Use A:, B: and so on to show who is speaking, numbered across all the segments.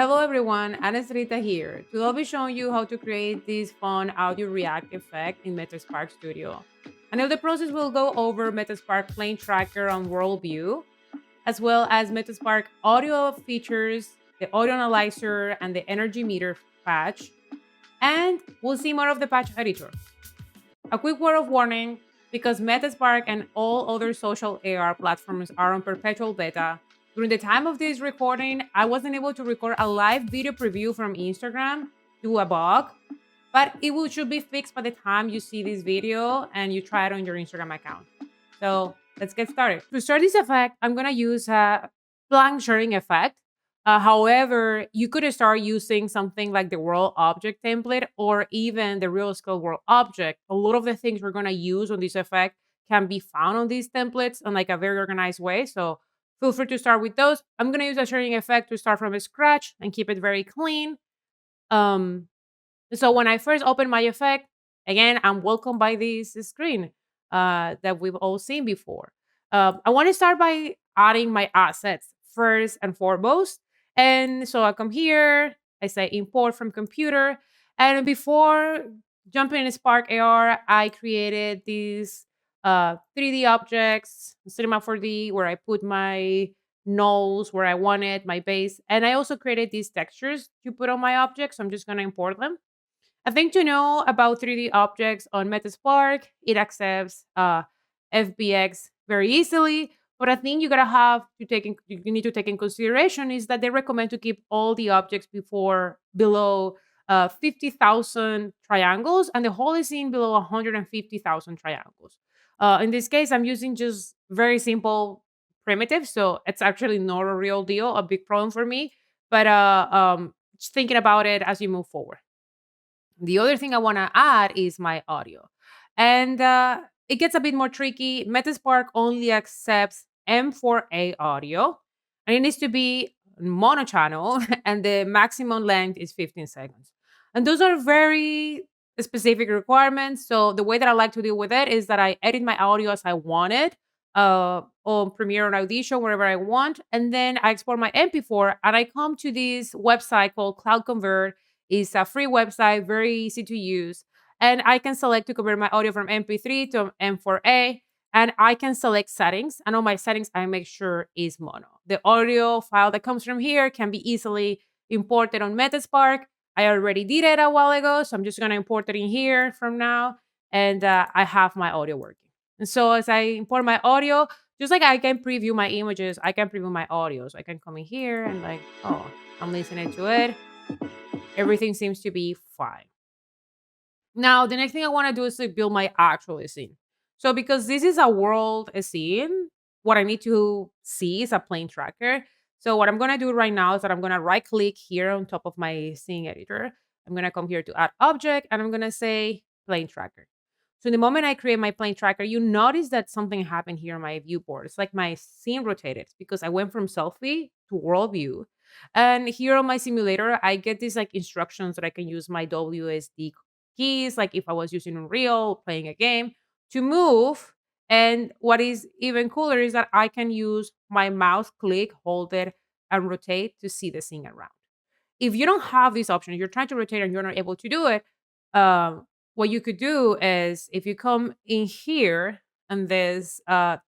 A: Hello everyone, I'm Estarita here. Today I'll be showing you how to create this fun audio react effect in Metaspark Studio. And in the process, we'll go over Metaspark Plane Tracker on World View, as well as Metaspark audio features, the audio analyzer, and the energy meter patch. And we'll see more of the patch editor. A quick word of warning, because Metaspark and all other social AR platforms are on perpetual beta. During the time of this recording, I wasn't able to record a live video preview from Instagram due to a bug, but should be fixed by the time you see this video and you try it on your Instagram account. So let's get started. To start this effect, I'm gonna use a blank sharing effect. However, you could start using something like the world object template or even the real scale world object. A lot of the things we're gonna use on this effect can be found on these templates in like a very organized way. So feel free to start with those. I'm gonna use a sharing effect to start from scratch and keep it very clean. Um, so when I first open my effect, again, I'm welcomed by this screen that we've all seen before. I want to start by adding my assets first and foremost. And so I come here, I say import from computer. And before jumping in Spark AR, I created these 3D objects, Cinema 4D, where I put my nulls where I wanted, my base. And I also created these textures to put on my objects. So I'm just going to import them. A thing to know about 3D objects on Metaspark, it accepts FBX very easily. But a thing you need to take in consideration is that they recommend to keep all the objects below 50,000 triangles, and the whole is in below 150,000 triangles. In this case, I'm using just very simple primitives, so it's actually not a real deal, a big problem for me. But just thinking about it as you move forward. The other thing I want to add is my audio. And it gets a bit more tricky. Metaspark only accepts M4A audio, and it needs to be monochannel, and the maximum length is 15 seconds. And those are very specific requirements. So the way that I like to deal with it is that I edit my audio as I want it on Premiere or Audition, wherever I want. And then I export my MP4 and I come to this website called Cloud Convert. It's a free website, very easy to use. And I can select to convert my audio from MP3 to M4A. And I can select settings. And on my settings, I make sure is mono. The audio file that comes from here can be easily imported on Metaspark. I already did it a while ago, so I'm just going to import it in here from now. And I have my audio working. And so as I import my audio, just like I can preview my images, I can preview my audio. So I can come in here and like, oh, I'm listening to it. Everything seems to be fine. Now, the next thing I want to do is to build my actual scene. So because this is a world scene, what I need to see is a plane tracker. So what I'm going to do right now is that I'm going to right click here on top of my scene editor. I'm going to come here to add object and I'm going to say plane tracker. So the moment I create my plane tracker, you notice that something happened here on my viewport. It's like my scene rotated because I went from selfie to world view. And here on my simulator, I get these like instructions that I can use my WSD keys, like if I was using Unreal, playing a game, to move. And what is even cooler is that I can use my mouse click, hold it, and rotate to see the scene around. If you don't have this option, you're trying to rotate and you're not able to do it, what you could do is if you come in here and there's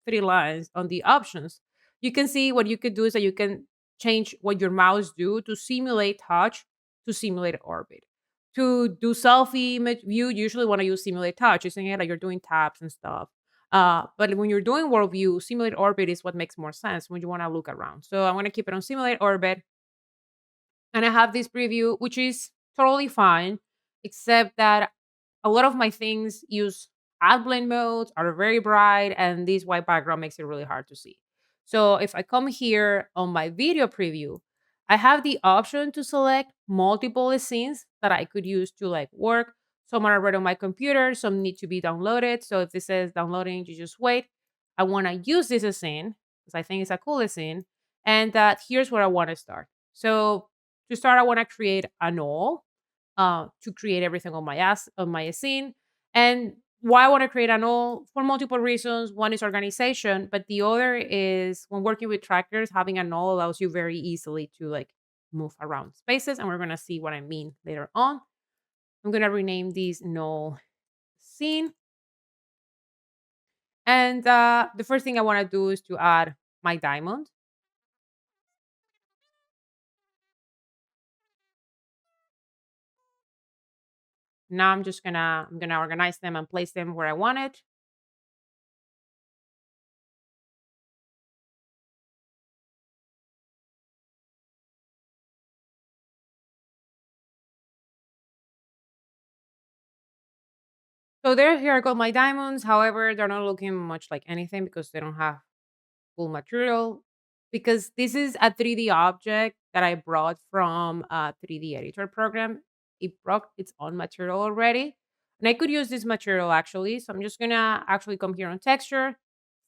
A: three lines on the options, you can see what you could do is that you can change what your mouse do to simulate touch to simulate orbit. To do selfie image view, you usually want to use simulate touch. You're saying it like you're doing taps and stuff. But when you're doing world view, simulate orbit is what makes more sense when you want to look around. So I'm going to keep it on simulate orbit. And I have this preview, which is totally fine, except that a lot of my things use add blend modes, are very bright, and this white background makes it really hard to see. So if I come here on my video preview, I have the option to select multiple scenes that I could use to like work. Some are already on my computer, some need to be downloaded. So if this says downloading, you just wait. I want to use this scene because I think it's a cool scene. And here's where I want to start. So to start, I want to create a null to create everything on my scene. And why I want to create a null for multiple reasons. One is organization, but the other is when working with trackers, having a null allows you very easily to like move around spaces, and we're gonna see what I mean later on. I'm gonna rename this null scene. And the first thing I wanna do is to add my diamond. Now I'm gonna organize them and place them where I want it. So there, here I got my diamonds. However, they're not looking much like anything because they don't have full material. Because this is a 3D object that I brought from a 3D editor program. It brought its own material already. And I could use this material actually. So I'm just gonna actually come here on texture,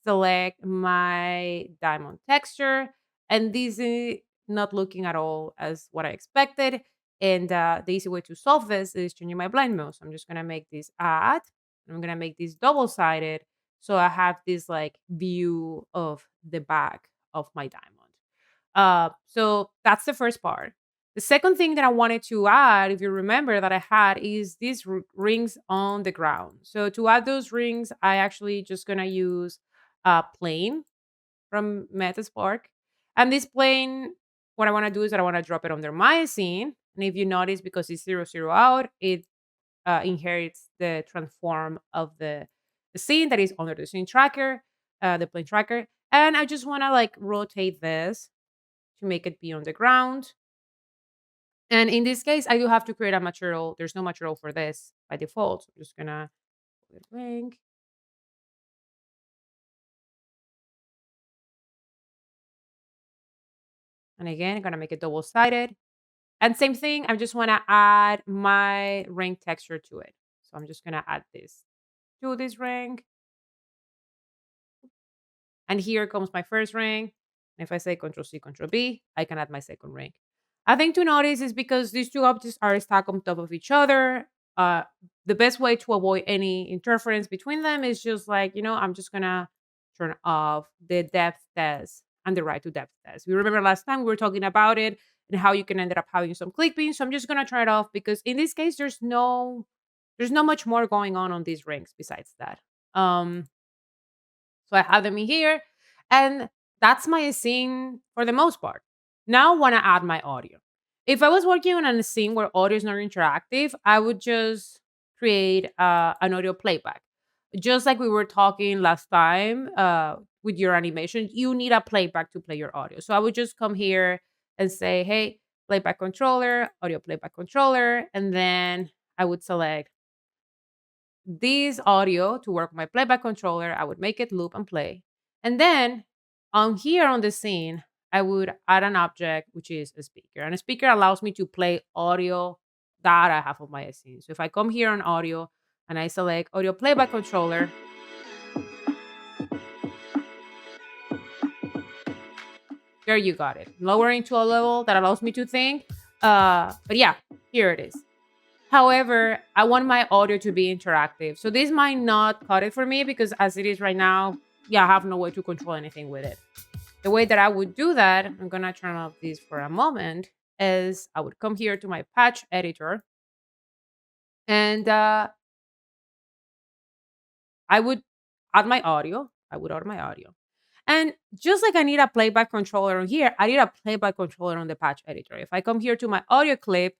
A: select my diamond texture, and this is not looking at all as what I expected. And the easy way to solve this is changing my blend mode. So I'm just gonna make this add. I'm gonna make this double-sided, so I have this like view of the back of my diamond. So that's the first part. The second thing that I wanted to add, if you remember that I had, is these rings on the ground. So to add those rings, I actually just gonna use a plane from Metaspark. And this plane, what I want to do is that I want to drop it under my scene. And if you notice, because it's 0, 0 out, it inherits the transform of the scene that is under the scene tracker, the plane tracker. And I just want to like rotate this to make it be on the ground. And in this case, I do have to create a material. There's no material for this by default. So I'm just gonna put a link. And again, I'm gonna make it double-sided. And same thing, I just wanna add my ring texture to it. So I'm just gonna add this to this ring. And here comes my first ring. And if I say Control C, Control B, I can add my second ring. A thing to notice is because these two objects are stacked on top of each other, uh, the best way to avoid any interference between them is just like, I'm just gonna turn off the depth test and the right to depth test. We remember last time we were talking about it and how you can end up having some clipping. So I'm just gonna turn it off because in this case, there's not much more going on these rings besides that. So I have them in here, and that's my scene for the most part. Now I want to add my audio. If I was working on a scene where audio is not interactive, I would just create an audio playback. Just like we were talking last time with your animation, you need a playback to play your audio. So I would just come here and say, hey, playback controller, audio playback controller, and then I would select this audio to work with my playback controller. I would make it loop and play. And then on here on the scene, I would add an object, which is a speaker. And a speaker allows me to play audio that I have of my scene. So if I come here on audio and I select audio playback controller, there you got it. Lowering to a level that allows me to think. But yeah, here it is. However, I want my audio to be interactive. So this might not cut it for me because as it is right now, yeah, I have no way to control anything with it. The way that I would do that, I'm gonna turn off this for a moment, is I would come here to my patch editor and I would add my audio. I would add my audio. And just like I need a playback controller on here, I need a playback controller on the patch editor. If I come here to my audio clip,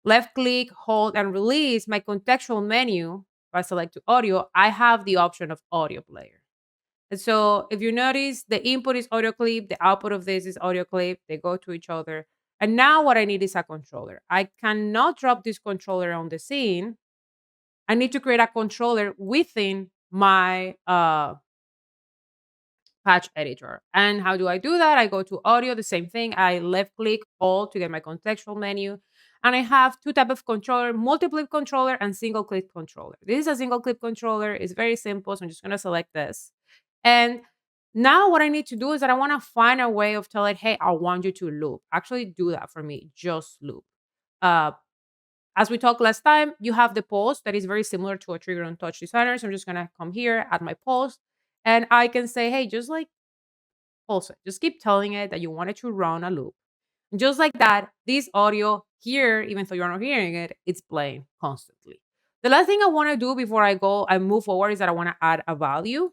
A: left click, hold, and release my contextual menu. If I select to audio, I have the option of audio player. And so if you notice, the input is audio clip, the output of this is audio clip, they go to each other. And now what I need is a controller. I cannot drop this controller on the scene. I need to create a controller within my patch editor. And how do I do that? I go to audio, the same thing. I left click all to get my contextual menu. And I have two type of controller, multiple clip controller and single clip controller. This is a single clip controller. It's very simple. So I'm just going to select this. And now what I need to do is that I want to find a way of telling, hey, I want you to loop. Actually do that for me. Just loop. Uh, as we talked last time, you have the pulse that is very similar to a trigger on Touch Designer. So I'm just going to come here, add my pulse. And I can say, hey, just like pulse it. Just keep telling it that you want it to run a loop. Just like that, this audio here, even though you're not hearing it, it's playing constantly. The last thing I want to do before I go and move forward is that I want to add a value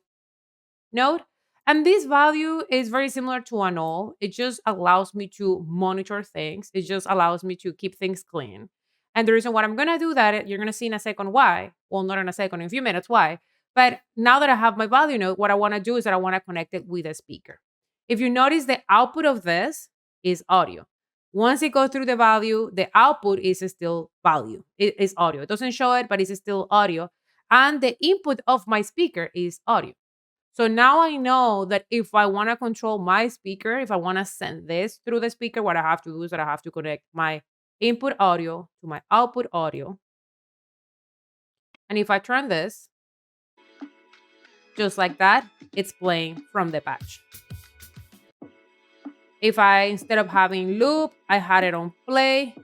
A: node. And this value is very similar to a null. It just allows me to monitor things. It just allows me to keep things clean. And the reason why I'm going to do that, you're going to see in a second why. Well, not in a second, in a few minutes why. But now that I have my value node, what I want to do is that I want to connect it with a speaker. If you notice, the output of this is audio. Once it goes through the value, the output is still value. It is audio. It doesn't show it, but it's still audio. And the input of my speaker is audio. So now I know that if I want to control my speaker, if I want to send this through the speaker, what I have to do is that I have to connect my input audio to my output audio. And if I turn this just like that, it's playing from the patch. If I, instead of having loop, I had it on play,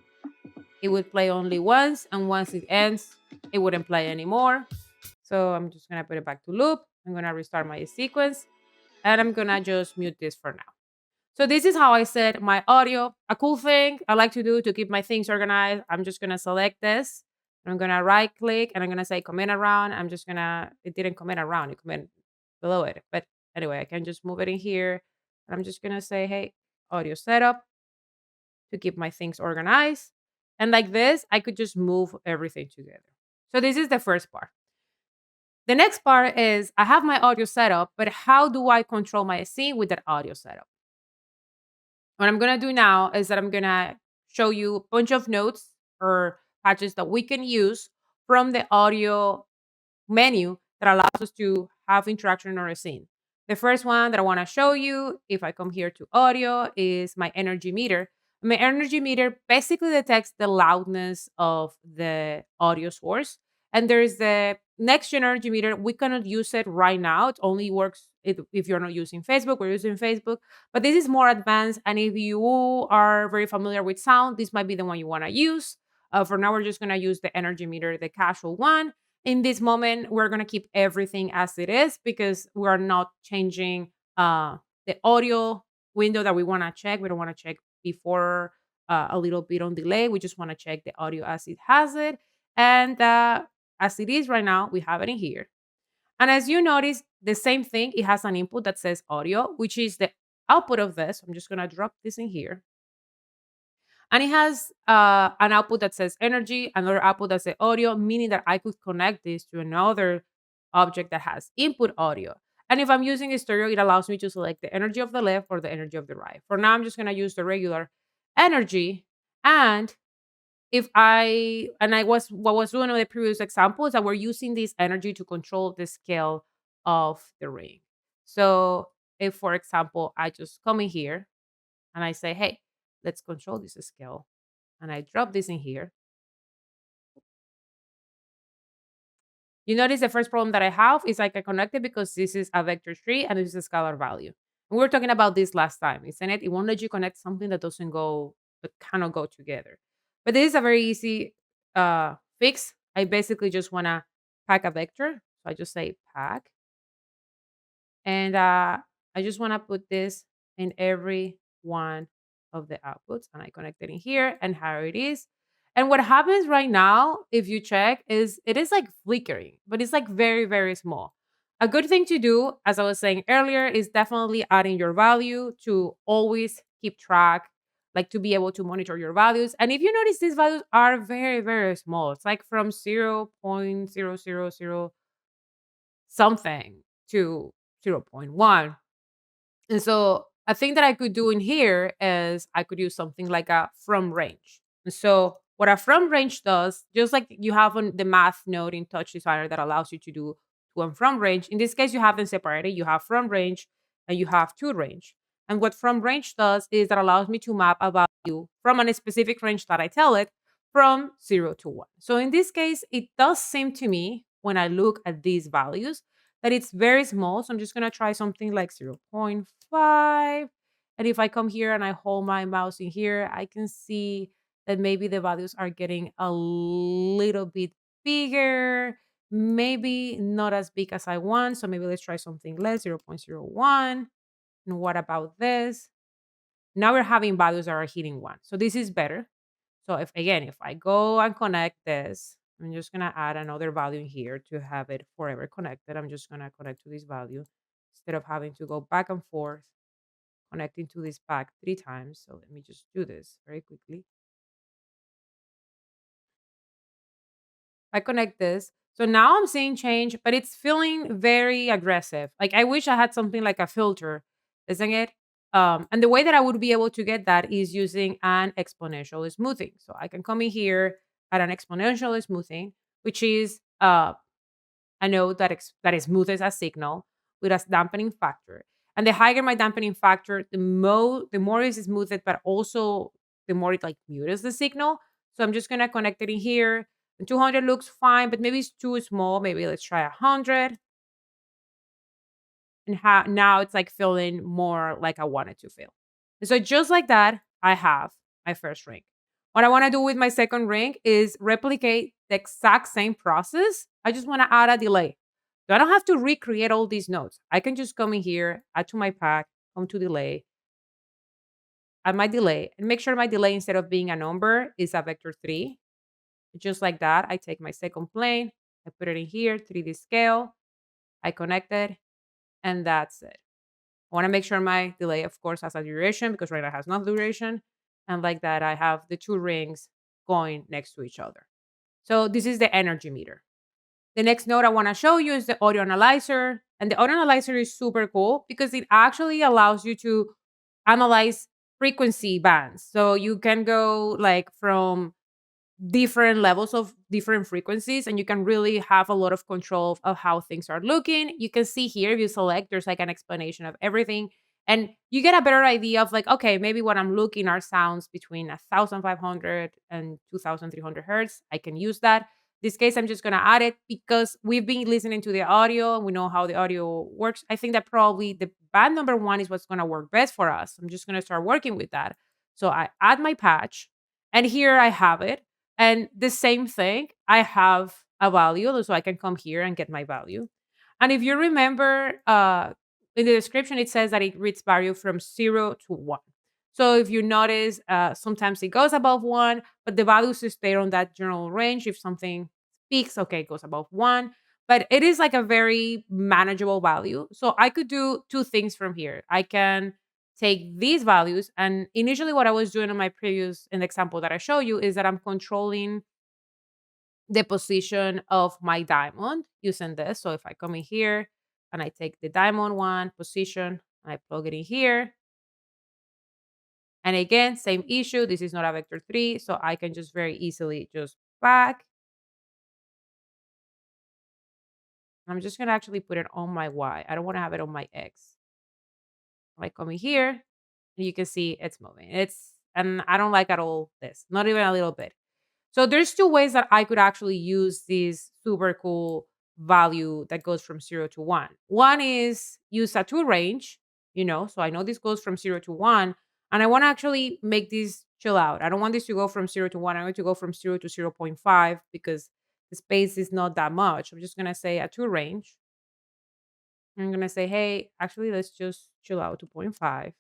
A: it would play only once. And once it ends, it wouldn't play anymore. So I'm just going to put it back to loop. I'm going to restart my sequence and I'm going to just mute this for now. So this is how I set my audio. A cool thing I like to do to keep my things organized, I'm just gonna select this. I'm gonna right click and I'm gonna say comment around. It didn't comment around, it comment below it. But anyway, I can just move it in here. And I'm just gonna say, hey, audio setup to keep my things organized. And like this, I could just move everything together. So this is the first part. The next part is I have my audio setup, but how do I control my scene with that audio setup? What I'm going to do now is that I'm going to show you a bunch of notes or patches that we can use from the audio menu that allows us to have interaction in our scene. The first one that I want to show you, if I come here to audio, is my energy meter. My energy meter basically detects the loudness of the audio source. And there's the next gen energy meter. We cannot use it right now. It only works if you're not using Facebook. We're using Facebook. But this is more advanced. And if you are very familiar with sound, this might be the one you want to use. For now, we're just going to use the energy meter, the casual one. In this moment, we're going to keep everything as it is because we're not changing the audio window that we want to check. We don't want to check before a little bit on delay. We just want to check the audio as it has it. And as it is right now, we have it in here. And as you notice, the same thing, it has an input that says audio, which is the output of this. I'm just going to drop this in here. And it has an output that says energy, another output that says audio, meaning that I could connect this to another object that has input audio. And if I'm using a stereo, it allows me to select the energy of the left or the energy of the right. For now, I'm just going to use the regular energy. And what was doing in the previous example is that we're using this energy to control the scale of the ring. So if, for example, I just come in here and I say, hey, let's control this scale. And I drop this in here. You notice the first problem that I have is like I connected because this is a vector tree and this is a scalar value. And we were talking about this last time, isn't it? It won't let you connect something that doesn't go, that cannot go together. But this is a very easy fix. I basically just want to pack a vector. So I just say pack. And I just want to put this in every one of the outputs. And I connect it in here and here it is. And what happens right now, if you check, is it is like flickering, but it's like very, very small. A good thing to do, as I was saying earlier, is definitely adding your value to always keep track, like to be able to monitor your values. And if you notice, these values are very, very small. It's like from 0.000 something to zero point 0.1. And so a thing that I could do in here is I could use something like a from range. And so what a from range does, just like you have on the math node in Touch Designer that allows you to do to and from range, in this case, you have them separated. You have from range and you have to range. And what from range does is that allows me to map a value from a specific range that I tell it from 0 to 1. So in this case, it does seem to me when I look at these values that it's very small. So I'm just going to try something like 0.5. And if I come here and I hold my mouse in here, I can see that maybe the values are getting a little bit bigger, maybe not as big as I want. So maybe let's try something less, 0.01. And what about this? Now we're having values that are hitting 1. So this is better. So if again, if I go and connect this, I'm just gonna add another value in here to have it forever connected. I'm just gonna connect to this value instead of having to go back and forth connecting to this pack 3 times. So let me just do this very quickly. I connect this. So now I'm seeing change, but it's feeling very aggressive. Like I wish I had something like a filter, isn't it? And the way that I would be able to get that is using an exponential smoothing. So I can come in here at an exponential smoothing, which is a node that is smooth as a signal with a dampening factor. And the higher my dampening factor, the more it is smoothed, but also the more it like mutes the signal. So I'm just gonna connect it in here. And 200 looks fine, but maybe it's too small. Maybe let's try 100. And now it's like feeling more like I want it to feel. And so just like that, I have my first ring. What I want to do with my second ring is replicate the exact same process. I just want to add a delay. So I don't have to recreate all these nodes. I can just come in here, add to my pack, come to delay, add my delay, and make sure my delay instead of being a number is a vector 3. Just like that, I take my second plane, I put it in here, 3D scale, I connect it, and that's it. I want to make sure my delay, of course, has a duration because right now it has no duration. And like that, I have the two rings going next to each other. So this is the energy meter. The next node I want to show you is the audio analyzer. And the audio analyzer is super cool because it actually allows you to analyze frequency bands. So you can go like from different levels of different frequencies and you can really have a lot of control of how things are looking. You can see here if you select there's like an explanation of everything and you get a better idea of like okay maybe what I'm looking are sounds between 1500 and 2300 hertz. I can use that. This case I'm just going to add it because we've been listening to the audio and we know how the audio works. I think that probably the band number 1 is what's going to work best for us. I'm just going to start working with that. So I add my patch and here I have it. And the same thing, I have a value, so I can come here and get my value. And if you remember, in the description, it says that it reads value from 0 to 1. So if you notice, sometimes it goes above 1, but the values stay on that general range. If something peaks, okay, it goes above 1. But it is like a very manageable value. So I could do two things from here. I can take these values. And initially, what I was doing on my previous in the example that I show you is that I'm controlling the position of my diamond using this. So if I come in here and I take the diamond one position and I plug it in here, and again, same issue. This is not a vector 3, so I can just very easily just back. I'm just gonna actually put it on my Y. I don't want to have it on my X. I come in here, and you can see it's moving. And I don't like at all this, not even a little bit. So there's two ways that I could actually use this super cool value that goes from 0 to 1. One is use a two range, so I know this goes from 0 to 1, and I want to actually make this chill out. I don't want this to go from 0 to 1. I want to go from 0 to 0.5 because the space is not that much. I'm just gonna say a two range. I'm gonna say, hey, actually, let's just chill out to 0.5. And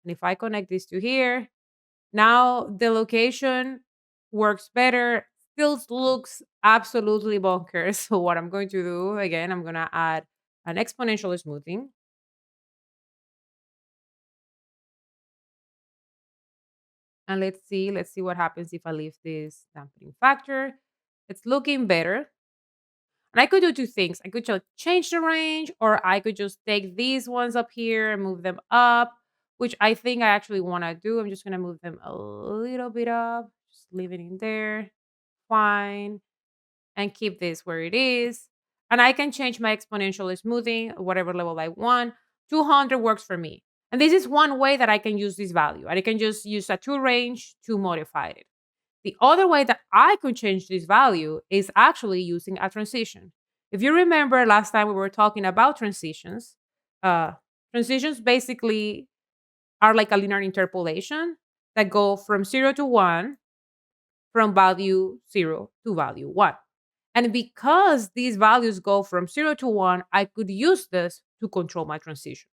A: if I connect this to here, now the location works better, still looks absolutely bonkers. So what I'm going to do again, I'm going to add an exponential smoothing. And let's see what happens if I leave this dampening factor. It's looking better. And I could do two things. I could just change the range, or I could just take these ones up here and move them up, which I think I actually want to do. I'm just going to move them a little bit up, just leave it in there. Fine. And keep this where it is. And I can change my exponential smoothing, whatever level I want. 200 works for me. And this is one way that I can use this value. And I can just use a two range to modify it. The other way that I could change this value is actually using a transition. If you remember last time we were talking about transitions, uh, transitions basically are like a linear interpolation that go from 0 to 1 from value 0 to value 1. And because these values go from 0 to 1, I could use this to control my transition.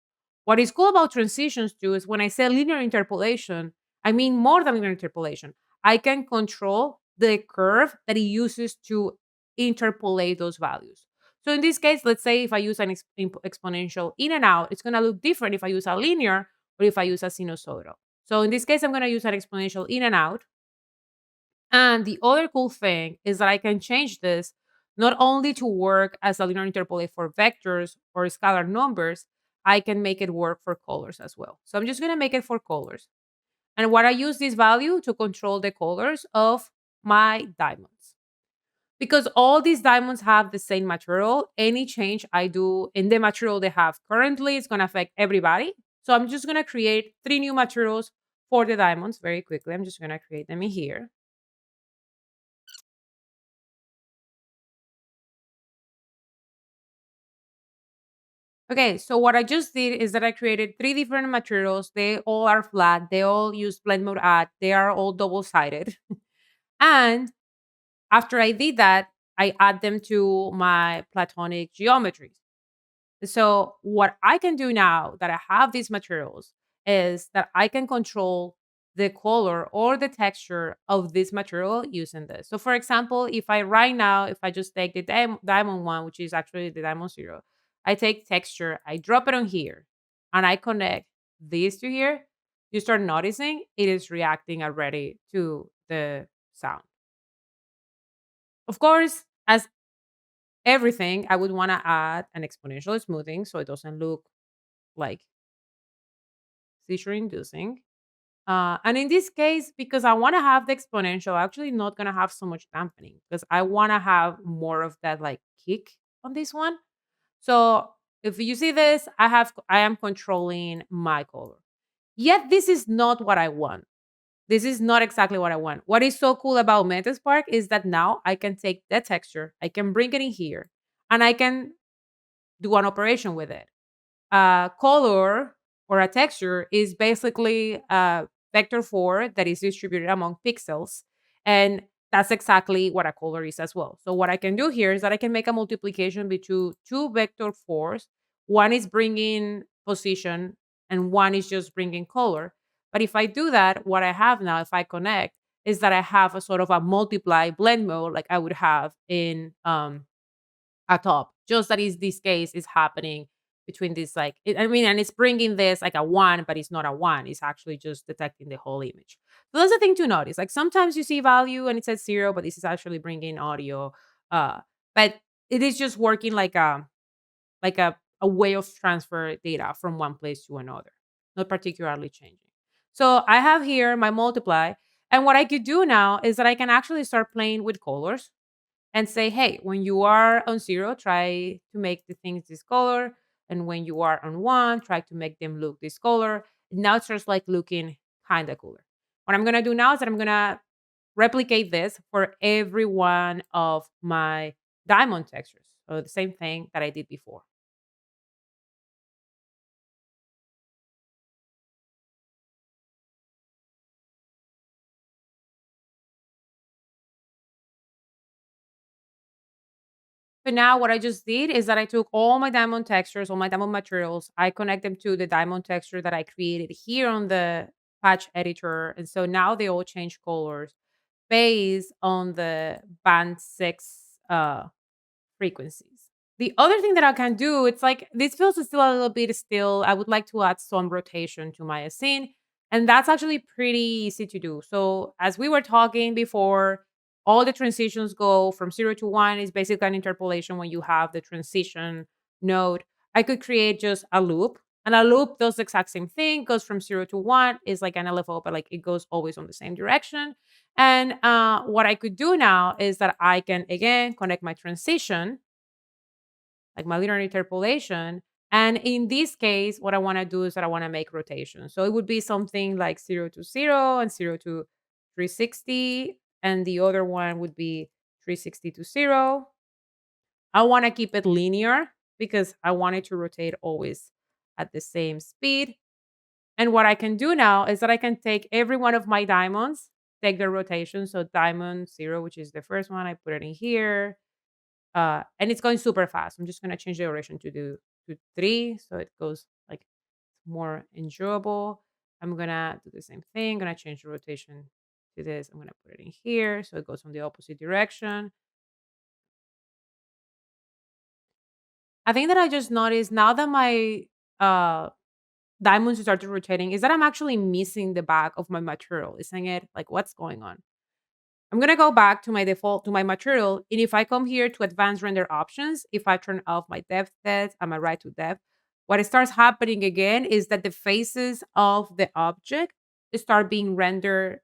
A: What is cool about transitions too is when I say linear interpolation, I mean more than linear interpolation. I can control the curve that it uses to interpolate those values. So in this case, let's say if I use an exponential in and out, it's going to look different if I use a linear or if I use a sinusoidal. So in this case, I'm going to use an exponential in and out. And the other cool thing is that I can change this not only to work as a linear interpolate for vectors or scalar numbers, I can make it work for colors as well. So I'm just going to make it for colors. And what I use this value to control the colors of my diamonds. Because all these diamonds have the same material, any change I do in the material they have currently is going to affect everybody. So I'm just going to create 3 new materials for the diamonds very quickly. I'm just going to create them in here. Okay, so what I just did is that I created 3 different materials. They all are flat. They all use blend mode add. They are all double sided. And after I did that, I add them to my platonic geometries. So what I can do now that I have these materials is that I can control the color or the texture of this material using this. So for example, if I right now, if I just take the diamond one, which is actually the diamond zero, I take texture, I drop it on here, and I connect this to here, you start noticing it is reacting already to the sound. Of course, as everything, I would want to add an exponential smoothing so it doesn't look like seizure inducing. And in this case, because I want to have the exponential, I'm actually not going to have so much dampening because I want to have more of that like kick on this one. So if you see this, I am controlling my color. Yet this is not what I want. This is not exactly what I want. What is so cool about Metaspark is that now I can take that texture, I can bring it in here, and I can do an operation with it. Color or a texture is basically a vector 4 that is distributed among pixels. And that's exactly what a color is as well. So what I can do here is that I can make a multiplication between two vector 4s. One is bringing position and one is just bringing color. But if I do that, what I have now, if I connect, is that I have a sort of a multiply blend mode like I would have in a top. Just that is this case is happening between this I mean, and it's bringing this like a one, but it's not a one. It's actually just detecting the whole image. So that's the thing to notice. Like sometimes you see value and it says zero, but this is actually bringing audio. But it is just working like a way of transfer data from one place to another, not particularly changing. So I have here my multiply, and what I could do now is that I can actually start playing with colors and say, hey, when you are on zero, try to make the things this color. And when you are on one, try to make them look this color. Now it's just like looking kind of cooler. What I'm going to do now is that I'm going to replicate this for every one of my diamond textures. So the same thing that I did before. So now what I just did is that I took all my diamond textures, all my diamond materials, I connect them to the diamond texture that I created here on the patch editor. And so now they all change colors based on the band 6 frequencies. The other thing that I can do, it's like this feels still a little bit still. I would like to add some rotation to my scene. And that's actually pretty easy to do. So as we were talking before, all the transitions go from 0 to 1 is basically an interpolation when you have the transition node. I could create just a loop. And a loop does the exact same thing, goes from 0 to 1, is like an LFO, but like it goes always on the same direction. And what I could do now is that I can again connect my transition like my linear interpolation. And in this case, what I want to do is that I want to make rotation. So it would be something like 0 to 0 and 0 to 360. And the other one would be 360 to 0. I want to keep it linear because I want it to rotate always at the same speed. And what I can do now is that I can take every one of my diamonds, take their rotation. So diamond 0, which is the first one, I put it in here. And it's going super fast. I'm just gonna change the duration to do to 3, so it goes like more enjoyable. I'm gonna do the same thing. I'm gonna change the rotation to this. I'm gonna put it in here so it goes on the opposite direction. I think that I just noticed now that my uh diamonds started rotating is that I'm actually missing the back of my material, isn't it? Like what's going on? I'm gonna go back to my default to my material. And if I come here to advanced render options, if I turn off my depth test and my right to depth, what starts happening again is that the faces of the object start being rendered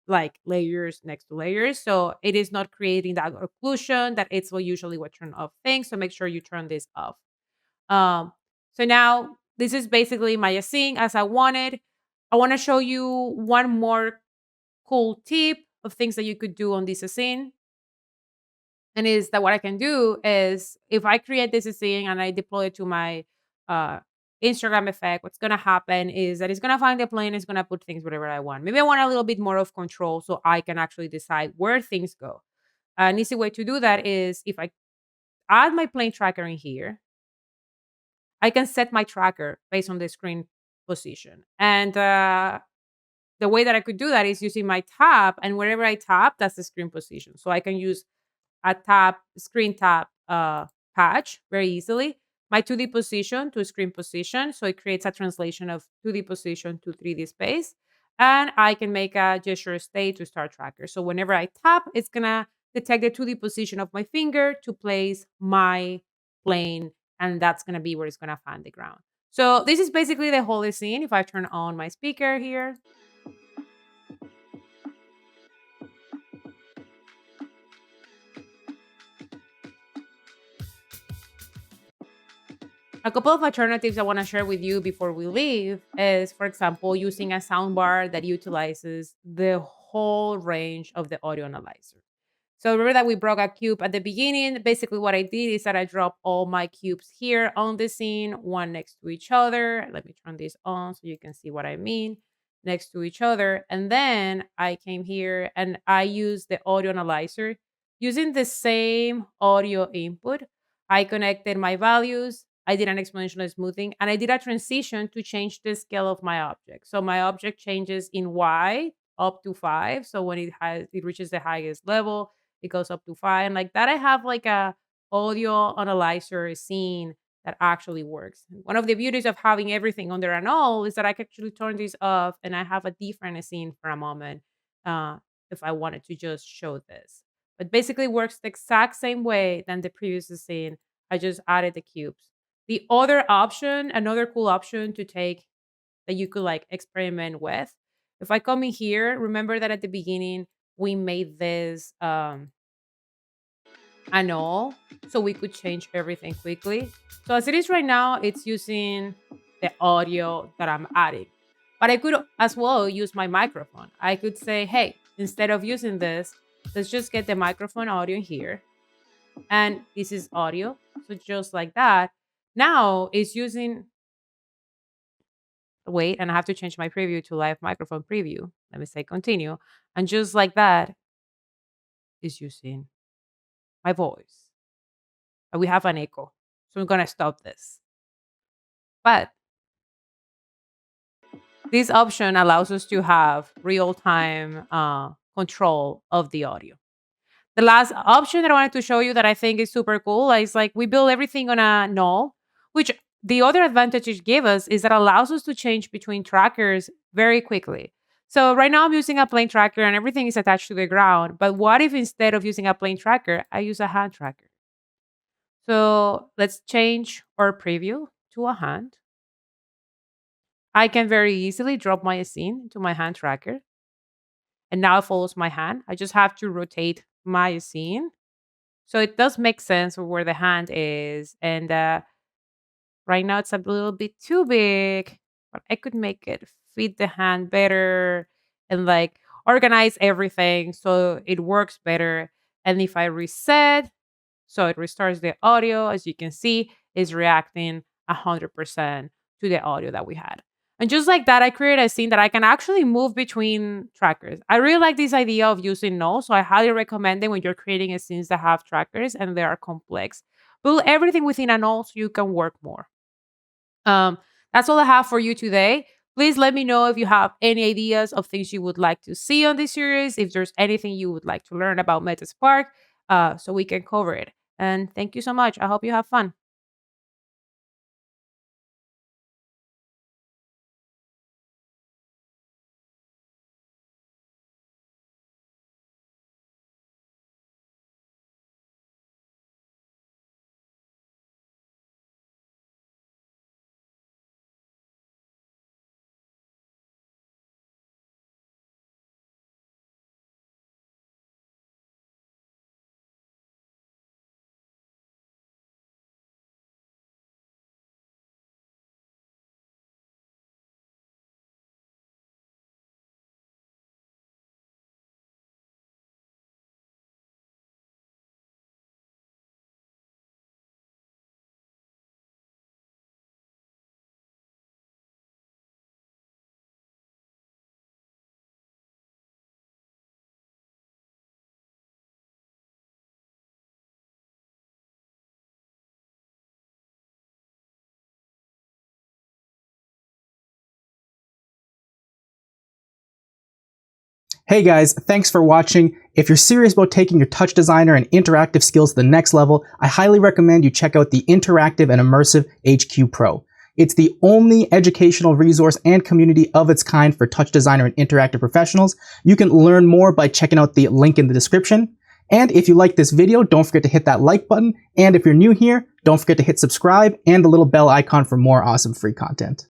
A: like layers next to layers. So it is not creating that occlusion that it's what usually what turn off things. So make sure you turn this off. Um, so now this is basically my scene as I wanted. I want to show you one more cool tip of things that you could do on this scene. And is that what I can do is if I create this scene and I deploy it to my uh, Instagram effect, what's gonna happen is that it's gonna find the plane, it's gonna put things wherever I want. Maybe I want a little bit more of control so I can actually decide where things go. An easy way to do that is if I add my plane tracker in here, I can set my tracker based on the screen position. And the way that I could do that is using my tap, and wherever I tap, that's the screen position. So I can use a tap screen tap patch very easily. My 2D position to screen position. So it creates a translation of 2D position to 3D space. And I can make a gesture state to start tracker. So whenever I tap, it's gonna detect the 2D position of my finger to place my plane. And that's gonna be where it's gonna find the ground. So this is basically the whole scene. If I turn on my speaker here, a couple of alternatives I want to share with you before we leave is, for example, using a soundbar that utilizes the whole range of the audio analyzer. So remember that we broke a cube at the beginning. Basically, what I did is that I dropped all my cubes here on the scene, one next to each other. Let me turn this on so you can see what I mean. Next to each other. And then I came here and I used the audio analyzer using the same audio input. I connected my values. I did an exponential smoothing and I did a transition to change the scale of my object. So my object changes in Y up to 5. So when it reaches the highest level, it goes up to 5. And like that, I have like a audio analyzer scene that actually works. One of the beauties of having everything under a null is that I can actually turn this off and I have a different scene for a moment uh, if I wanted to just show this. But basically works the exact same way than the previous scene. I just added the cubes. The other option, another cool option to take that you could like experiment with. If I come in here, remember that at the beginning we made this null so we could change everything quickly. So as it is right now, it's using the audio that I'm adding. But I could as well use my microphone. I could say, hey, instead of using this, let's just get the microphone audio here. And this is audio. So just like that. Now it's using wait, and I have to change my preview to live microphone preview. Let me say continue. And just like that is using my voice. And we have an echo. So I'm gonna stop this. But this option allows us to have real-time control of the audio. The last option that I wanted to show you that I think is super cool is like we build everything on a null, which the other advantage it gives us is that allows us to change between trackers very quickly. So right now I'm using a plane tracker and everything is attached to the ground. But what if instead of using a plane tracker, I use a hand tracker? So let's change our preview to a hand. I can very easily drop my scene to my hand tracker. And now it follows my hand. I just have to rotate my scene. So it does make sense of where the hand is. And right now it's a little bit too big, but I could make it fit the hand better and like organize everything so it works better. And if I reset, so it restarts the audio, as you can see, is reacting 100% to the audio that we had. And just like that, I created a scene that I can actually move between trackers. I really like this idea of using null, so I highly recommend it when you're creating a scenes that have trackers and they are complex. Build everything within a null so you can work more. Um, That's all I have for you today. Please let me know if you have any ideas of things you would like to see on this series, if there's anything you would like to learn about Metaspark, so we can cover it. And thank you so much. I hope you have fun.
B: Hey guys, thanks for watching. If you're serious about taking your touch designer and interactive skills to the next level, I highly recommend you check out the Interactive and Immersive HQ Pro. It's the only educational resource and community of its kind for touch designer and interactive professionals. You can learn more by checking out the link in the description. And if you like this video, don't forget to hit that like button. And if you're new here, don't forget to hit subscribe and the little bell icon for more awesome free content.